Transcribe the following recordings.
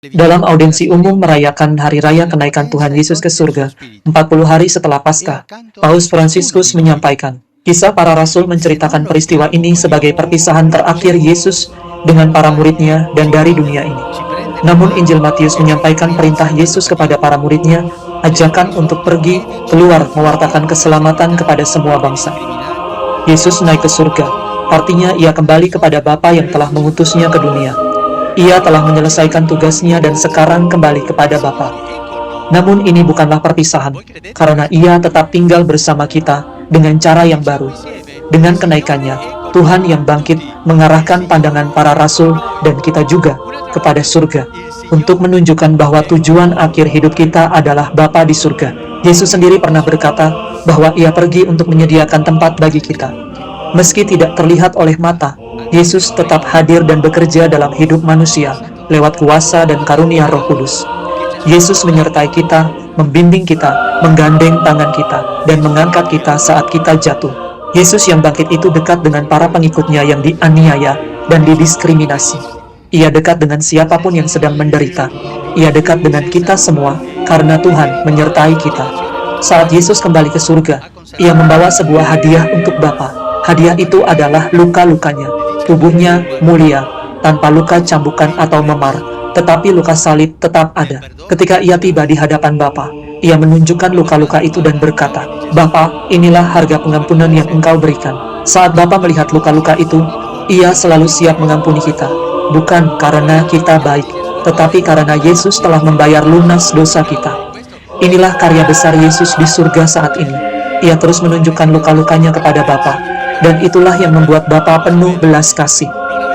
Dalam audiensi umum merayakan Hari Raya Kenaikan Tuhan Yesus ke surga, 40 hari setelah Paskah, Paus Fransiskus menyampaikan, kisah para rasul menceritakan peristiwa ini sebagai perpisahan terakhir Yesus dengan para muridnya dan dari dunia ini. Namun Injil Matius menyampaikan perintah Yesus kepada para muridnya, ajakan untuk pergi keluar mewartakan keselamatan kepada semua bangsa. Yesus naik ke surga, artinya ia kembali kepada Bapa yang telah mengutusnya ke dunia. Ia telah menyelesaikan tugasnya dan sekarang kembali kepada Bapa. Namun ini bukanlah perpisahan, karena ia tetap tinggal bersama kita dengan cara yang baru. Dengan kenaikannya, Tuhan yang bangkit mengarahkan pandangan para rasul dan kita juga kepada surga, untuk menunjukkan bahwa tujuan akhir hidup kita adalah Bapa di surga. Yesus sendiri pernah berkata bahwa ia pergi untuk menyediakan tempat bagi kita. Meski tidak terlihat oleh mata, Yesus tetap hadir dan bekerja dalam hidup manusia lewat kuasa dan karunia Roh Kudus. Yesus menyertai kita, membimbing kita, menggandeng tangan kita, dan mengangkat kita saat kita jatuh. Yesus yang bangkit itu dekat dengan para pengikutnya yang dianiaya dan didiskriminasi. Ia dekat dengan siapapun yang sedang menderita. Ia dekat dengan kita semua karena Tuhan menyertai kita. Saat Yesus kembali ke surga, ia membawa sebuah hadiah untuk Bapa. Hadiah itu adalah luka-lukanya. Tubuhnya mulia, tanpa luka cambukan atau memar, tetapi luka salib tetap ada. Ketika ia tiba di hadapan Bapa, ia menunjukkan luka-luka itu dan berkata, "Bapa, inilah harga pengampunan yang Engkau berikan." Saat Bapa melihat luka-luka itu, ia selalu siap mengampuni kita. Bukan karena kita baik, tetapi karena Yesus telah membayar lunas dosa kita. Inilah karya besar Yesus di surga saat ini. Ia terus menunjukkan luka-lukanya kepada Bapa. Dan itulah yang membuat Bapa penuh belas kasih.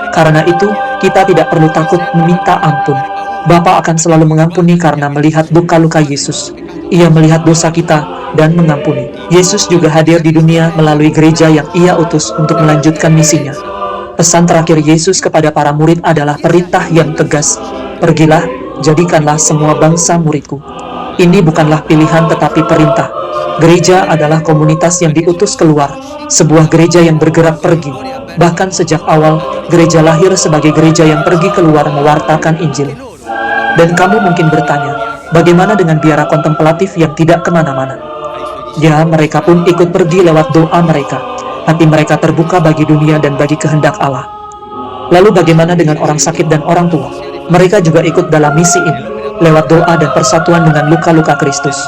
Karena itu, kita tidak perlu takut meminta ampun. Bapa akan selalu mengampuni karena melihat luka-luka Yesus. Ia melihat dosa kita dan mengampuni. Yesus juga hadir di dunia melalui gereja yang ia utus untuk melanjutkan misinya. Pesan terakhir Yesus kepada para murid adalah perintah yang tegas. Pergilah, jadikanlah semua bangsa muridku. Ini bukanlah pilihan tetapi perintah. Gereja adalah komunitas yang diutus keluar, sebuah gereja yang bergerak pergi. Bahkan sejak awal, gereja lahir sebagai gereja yang pergi keluar mewartakan Injil. Dan kamu mungkin bertanya, bagaimana dengan biara kontemplatif yang tidak kemana-mana? Ya, mereka pun ikut pergi lewat doa mereka. Hati mereka terbuka bagi dunia dan bagi kehendak Allah. Lalu bagaimana dengan orang sakit dan orang tua? Mereka juga ikut dalam misi ini, lewat doa dan persatuan dengan luka-luka Kristus.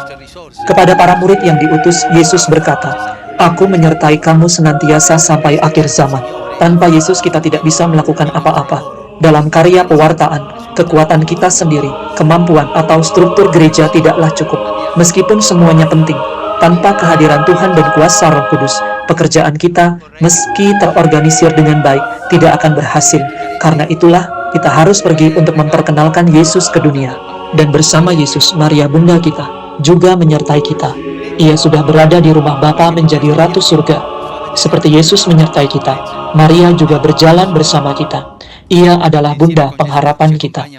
Kepada para murid yang diutus, Yesus berkata, "Aku menyertai kamu senantiasa sampai akhir zaman." Tanpa Yesus kita tidak bisa melakukan apa-apa. Dalam karya pewartaan, kekuatan kita sendiri, kemampuan atau struktur gereja tidaklah cukup. Meskipun semuanya penting, tanpa kehadiran Tuhan dan kuasa Roh Kudus, pekerjaan kita, meski terorganisir dengan baik, tidak akan berhasil. Karena itulah, kita harus pergi untuk memperkenalkan Yesus ke dunia. Dan bersama Yesus, Maria Bunda kita juga menyertai kita. Ia sudah berada di rumah Bapa menjadi Ratu Surga. Seperti Yesus menyertai kita, Maria juga berjalan bersama kita. Ia adalah Bunda pengharapan kita.